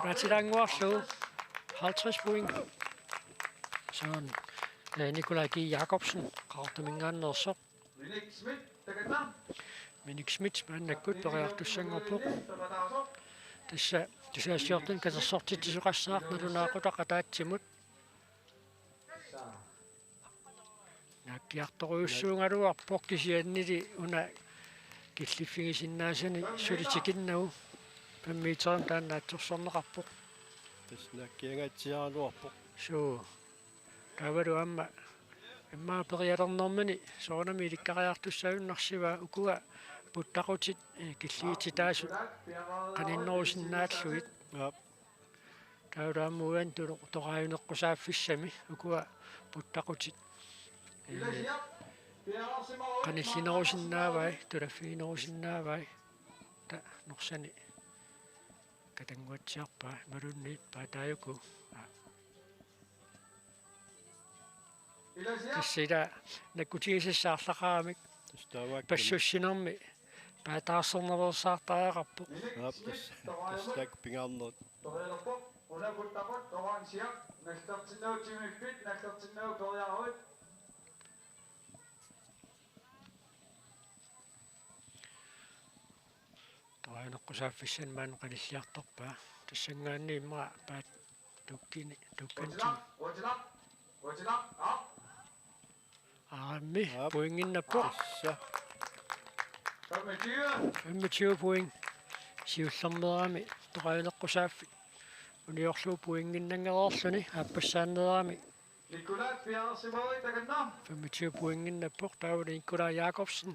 ратилаангуарлугу 50 point Søren Nikolai G. Jakobsen qaartumingaannersoq Minik Smith tagatnam. Minik Schmidt mannakkut periartussanngorpoq tassa tusaassiortun katersortitisuqassaaq nalunaaqutaqa taatsimut nakkiartoruussuungaluarpoq kisiannili una killiffigisinnaasani sulitikinnagu 5 meterim taannaatsorsorneqarpoq тас нааккиангаатсиаралуарпоқ суу тавару амма периалернэрмани соонами иликкариартуссагуннарсива укуга puttaqutит киллиититаасу qaninnерусиннааллугит таурааммуан туло тоqajuneqqusaaffissami укуа puttaqutит qanillинерусиннаавай тулаффигинерусиннаавай та норсани катангуатсиарпаа малунниит паатааюку тассила наккутигисассаарлақарамик пассуссинерми паатаарсернерерсаартариақарпо тас пингаарнерут Torelerpoq unaputtaqut toraansiaq nallertinnautimippit nallertinnau toriaruit тоqajuneqqusaaffissan maanu qanilliartarpaa тассангаанни иммара паат tukkanti wajilaq aq аами поингиннаппо тасса 25 point сиуллернерами тоqajuneqqusaaffit униорлуу поингиннангереерлүни ааппассааннерами Nikolai Pialsimoi tagatnam 25 poinginnappoq taavuli Nikolai Jakobsen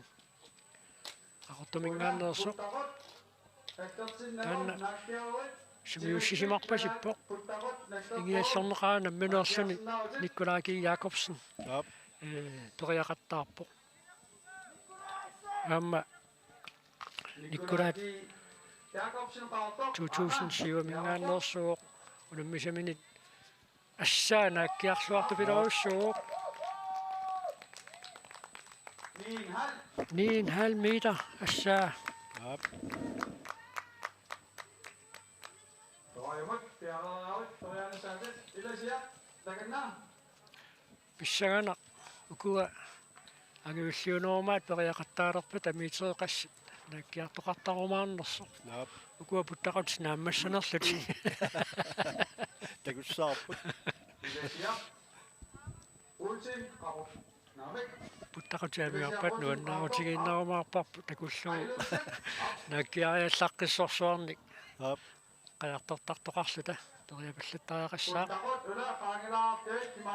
aqortumingaannersoq nallertinnau nakkiaruit сумиуссисимарпасиппоq ингиаллернеqaana намминерлүни Nikolai G. Jakobsen периақаттаарпоq аама Nikolai Jakobsen qaartoq 2007 мингааннерсуоq унаммисаминит ассаанааккиарлуарту пилоруссууоq 9,5 meter assaa. Ja. Pissagana ukua angivilliunormaat periaqattaalerpat amiitereqassat nakkiartoqartarumaarnerso Ja. ukua puttaqut naammassanerlut Takussaarput. puttaqutaamiarpat nuannaarutigиннарумаарпарпу такуллугу наккиариаллаққиссорсуарник Ja. qajartortartoqarluta toriapallаттариақассаа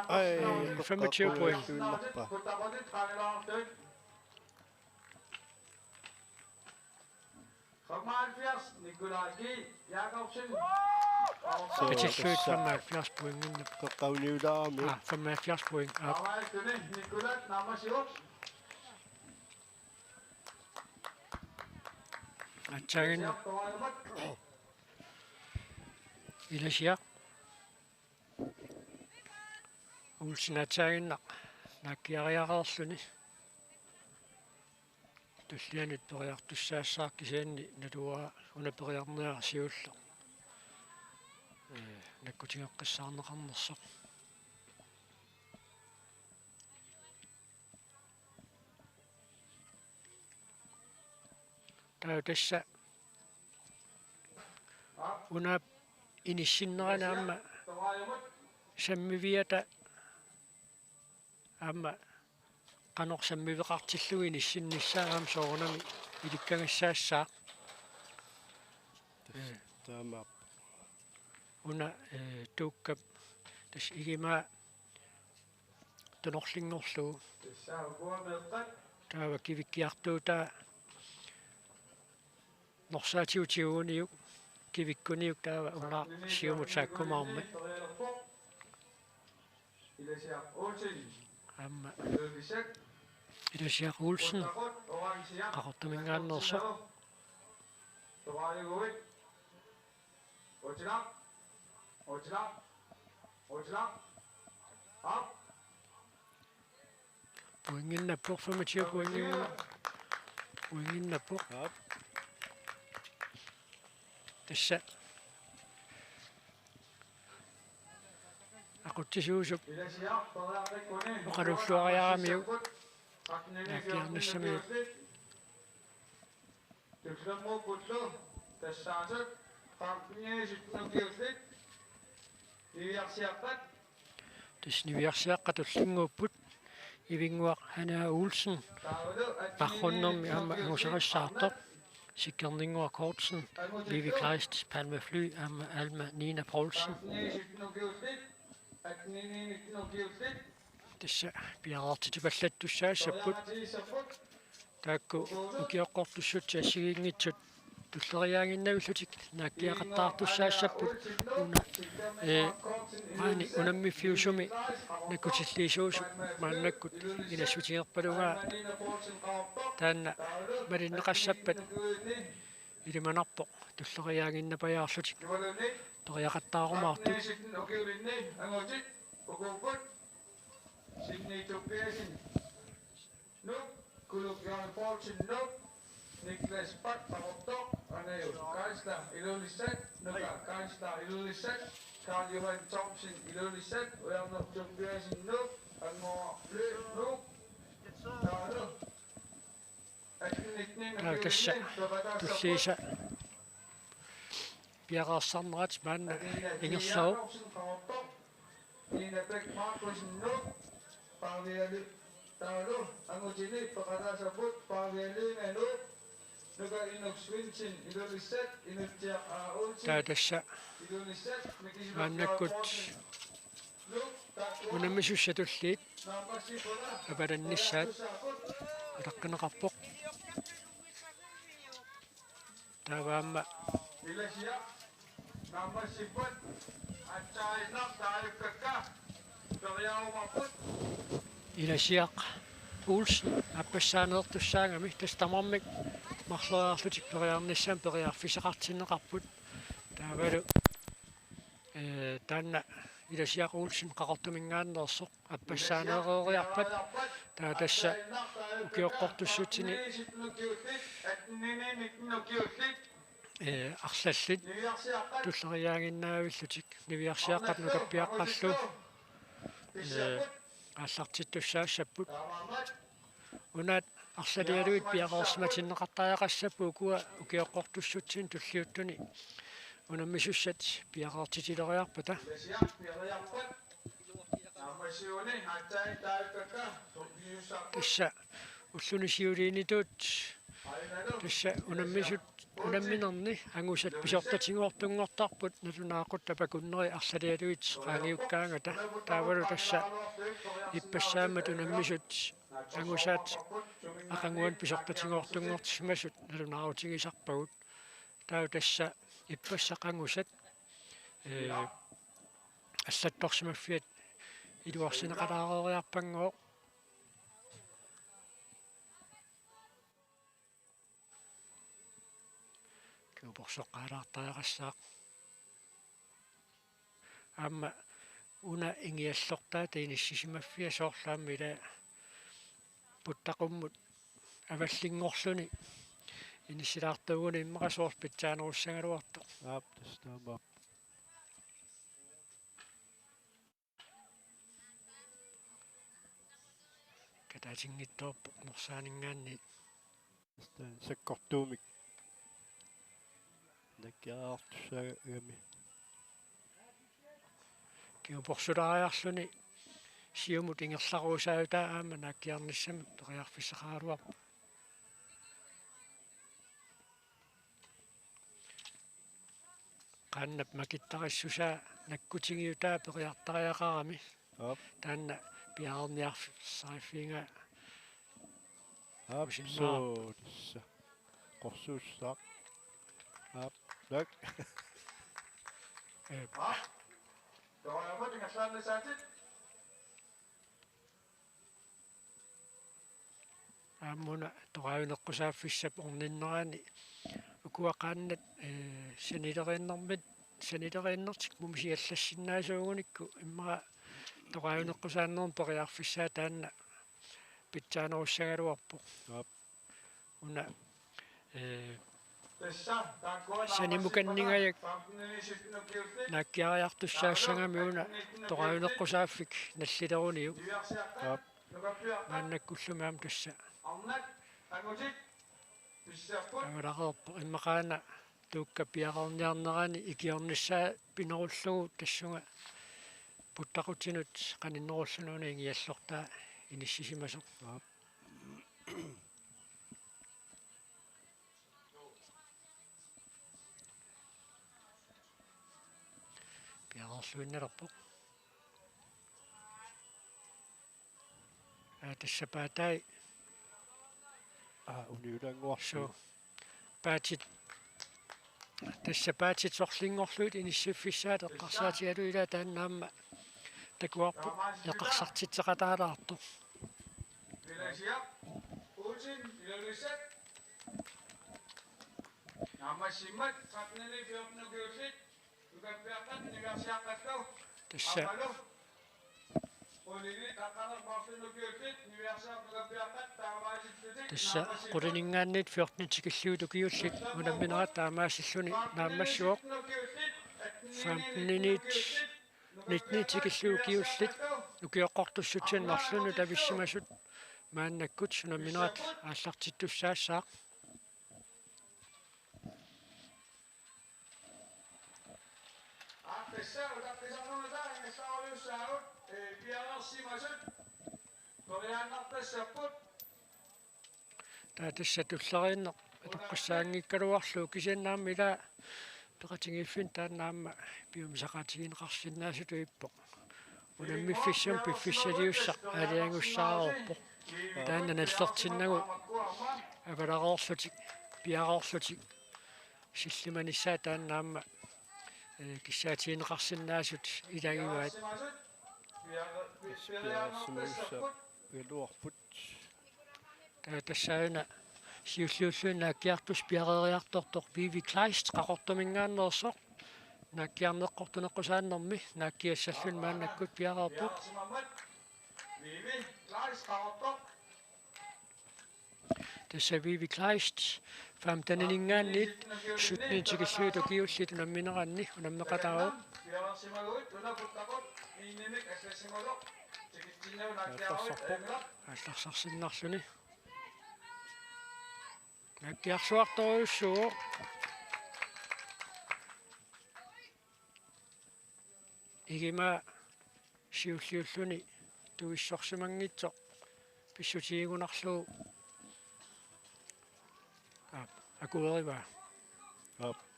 Ej, 25 point. Nikolaj G. Jacobsen. Tilfødt 75 point inden. Qaqqauniulaarami. 75 point. Ja. Nikolaj Namasjot. Atsagen ilasiaq. Ulsin atsagenna nakkiariaqerluni. Tullianit periartussaassaakkisianni naluaa unaperiarneara siulla. Nakkutigeqqissaarneqarnersoq. Tassa una inissinnerana amma sammiviata amma qanorsammiveqartillugu inissinnissaaraam soorunami ilikkangassaassaa Taama. una tuukkap tas igimaa tunorlingorlugu taava kivikkiartuutaa norsaatiutiuguniuk kivikkuniuk taava una siumutsaakkumaarma amma ilasiaq Olsen qaqortamingaannerso puinginnappoq 25 puinginnappoq Ja. tassa aquttisuusuk oqalulluariaramiu nakkiarnassamiu tasniviarsiaqqatullinguupput ivinguaq Hanna Olsen parrunnermi amma anguserassartoq sikkerninguaq Kortsen Vivi Kleist Palme Fly amma Alma Nina Poulsen tassa piarartitipallattussaassapпут taakku ukiоqqortussut assigiingitsut tulleriaanginnavullutik naakkiaqattaartussaassapпут una maani unammifiusumi nakkutilliisuusuk maannakkut inassutigerpalugaa taanna malinneqassappat ilimanarpoq tulleriaanginnapajaarlutik toriaqattaarumaartut Niklas Bak Barotok, Arne Geisler, Ilulissat, Nuka Geisler, Ilulissat, Karl Johan Thomsen, Ilulissat, Werner Tobiasen Nuk, Anmor Lø Nuk, tassa tulliisa piaqarsarnerat maanna ingerlau Nina Bæk Markusen Nuk, Parvialy, Talu, Angutini, Pakadasabut, Parvialy Nuk, Nuka Inuk Svintin, Ilulissat, Inuttia Olsen, tassa Ilulissat, maannakkut unammissussatulliit apalannissaat ataqqinaqarpoq taavaamma Ilasia, Namassiput, Atsainaq, Taayukkakka, Toriaumaput, ilasiaq Olsen appassaanertussaangami tastamarmik marleriarlutik periarnissaan periarfisaqartinneqarput taavalu taanna иласиақуулсин қақартумингааннерсоқ аппассаанереериарпат таа тасса укиоққортуссутсини арлаллит туллериаагиннаавиллутик нивиарсиаққат нукаппиаққаллу ааллартиттуссаассаппут унаат арлалиалуит пиақарсматиннеқартаақассаппу укуа укиоққортуссутсин туллиуттуни унаммисуссат пиақартитилериарпата тасса уллунисиулиинитуут тасса унамминерни ангусат писортатингуортунгортарпут налунаақут тапакуннери арлалиалуит qaangiukkaangata таавалу тасса иппассаамат унаммисут ангусаат ақангуан писортатингуортунгортисмасут налунаарутигисарпагут таа тасса иппассақангусат аллатторсимаффиат илуарсинеқалаарериарпангоо куупорсоққаалаартаақассаақ аама уна ингиаллортаа таиниссисимаффиа соорлаамми ила путтақуммут аваллингорлуни иниссилаартагуни иммақасоорс питсаанеруссангалуарто тастаамаа катаатингиттоорпо норсаанингаанни тастаа саккортуумик наккаартуссаагами киупорсулаариарлуни сиумут ингерларуусаавтаа аама нааккиарниссами ториарфиссақаалуар qannap makittarissusaa nakkutigiutaa periartariaqarami taanna piaarniarsaiffiinga соо тасса qorsuussaaq лак ааммуна тоraавинеққусааффиссап орниннерани укуақааннат санилериннэрмит санилериннэртик мумисиаллассиннаасуугуникку иммара тоraавинеққусааннерн периарфиссаа таанна питсаанеруссагалуарпо уна санимуканнингаяк нааккиариартуссаассангами уна тоraавинеққусааффик наллилеруниу мааннаккуллумаам тасса аварақерпо иммақаана туукка пиақарниарнерани икиорниссаа пинеруллугу тассунга путтақутинут қаниннеруллунуна ингиаллортаа иниссисимасо пиақарлуиннерпо тассапаатай униулангуарсу паатит тассапаатит сорлингорлуит иниссуффиссаат эққарсаатиалуила тааннаама такуарпу эққарсартитсеқатаалаарту тасса тасса quriningaannit 14 tikilluutu kiullit unamminerat taamaasilluni naammassuoq 15 minut 19 tikilluu kiullit ukioqqortussutsin narlunu tavissimasut maannakkut unamminerat aallartittussaassaaq таатасса туллеринне атоққассаангиккалуарлуу кисианнаамми ила пеқатингиффин тааннаама пиумисақатигинеқарсиннаасуту иппо унаммиффиссам пиффиссалиуссақ аалиангуссаарорпо таанна наллертиннагу авалареорлутик пиареорлутик силлиманиссаа тааннаама киссаатигинеқарсиннаасут илагиваат пиарсимуусса пилуарпут тассаана сиуллууллуна аккиартус пиарериартортор пиви клайст қақортумингааннерсо naakkiarneqqortuneqqusaannermi naakkiassallun maannakkut piaqarpuq Vivi, Kleist, Karotok. tassa Vivi Kleist faamtananingaannit sutniitikilluut ukiullit unammineranni unammeqataaruq алларсарсиннарлүни наккиарсуарторуйуссуу игима сиуллиуллуни туиссорсимангитсоқ писсутигунарлуу акуерива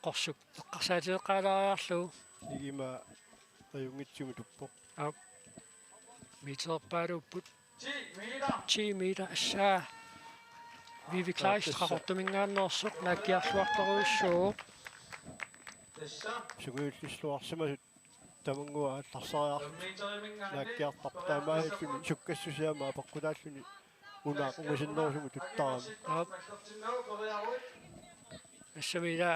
qorсук эққарсаатиеққалаариарлуу игима аюнгитсуми туппоқ митерпаалууппут 10 метер ассаа Vivi Kleist qaqortumingaannersuq naakkiarluartoruussuu сугуиллуарсимасут тамангуа алларсариар нааккиартартаамааллуни суккассусиама апаққутааллуни унаа унгасиннерусугу туттарами ассамила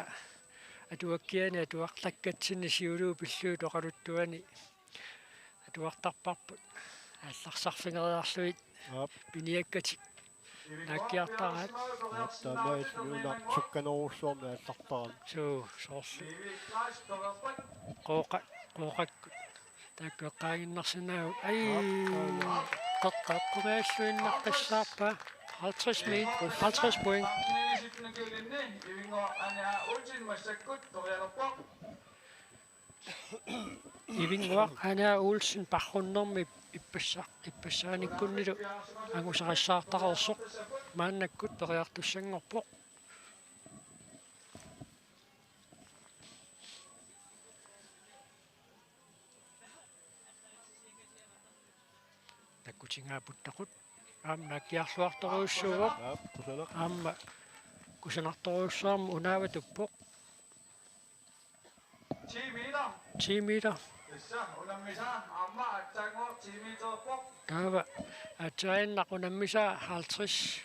атуаккиани атуарлаккатсинни сиулуу пиллуу тоқалуттуани атуартарпарпут алларсарфингериарлуит пиниаккати нааккиартараат таамааллуна сукканерусуарми аллартарами соорсу qooqakku taakkueqqaaginnarsinaagu ai qeqqaqqumaalluinnaqqissaarpa 50 meter 50 point Ivingua Anna Olsen parrunnermi ippassaanikkunnilu angusaqassaartaqersuq maannakkut periartussangorpoq nakkutingaapputtaqut naakkiarluartoruussuugoq aamma kusanartoruussuarmu unaavatupoq 10 meter Taava atsainna qunammisa 50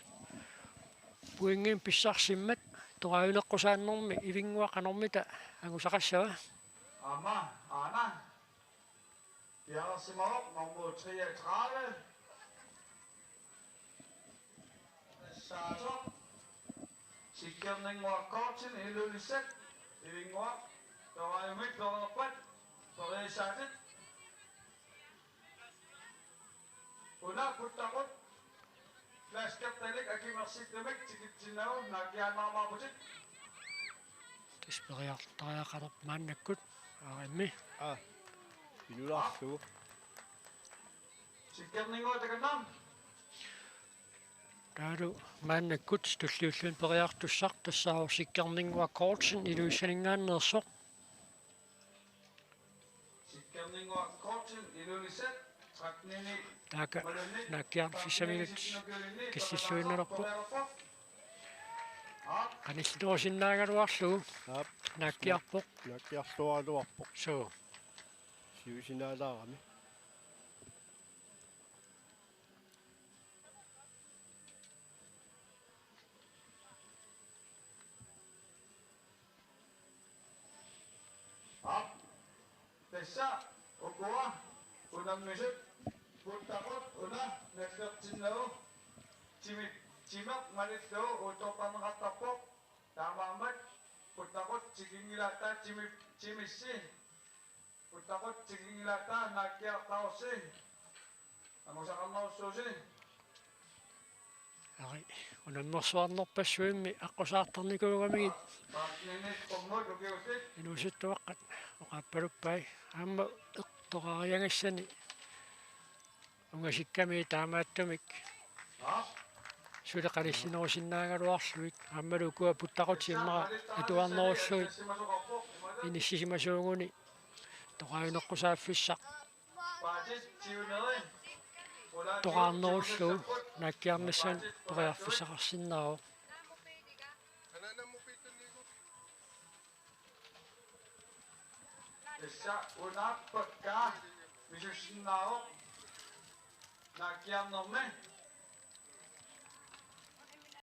puingin pissarsimmat toqajuneqqusaannermi ivingua qanormita angusaqassava Amma, Anna. Bjerresimov, nummer 33. Sato. Sikkerning var korten i Lulisek. Ivingua. Der var jo midt på bredt. Så det er sattet. Una puttakut. Flaskeptelik akimersiktemek tikitsinau nakianmaamaaputit. Tisperiartariaqarp maannakkut arimmi инулаарлугу Sikkerninguа таканам. Taalu maannakkut tulliulluun periartussaq tassaaru sikkerninguа kortsen iluissaningaannersoq Sikkerninguа korten i Lulisek. Traknini. taaka naakkiarfissamilut kississuinnalerpoq qanillituusinnaagaluarlugu naakkiarpoq нааккиарлуаалуарпоқ suu сиусинаалаарами Tässä ukua unammiset puttakut una neftertinnau timak malitlau utopanqattappoq taamaamat puttakut tikingilata timissi puttakut tikingilata naakkiartarussi angusaqarnerussuusi ari unammersuarnerpassuimmi aqqusaatarnikuugamigit paaqninit qommut ukiutit inusittuaqqat oqaappaluppai aamma eqtoqariangassani ungasikkami taamaattumik suleqalislinerusinnaagaluarluik aammalukua puttaqutimmara atuarnerulluit inissisimasuunguni toqajuneqqusaaffissaq paatit tiuneri toqaarnerullu naakkiarnissan periarfissaqarsinnaaru Tässä unappakkaa misussinnaaro naakkiarnermi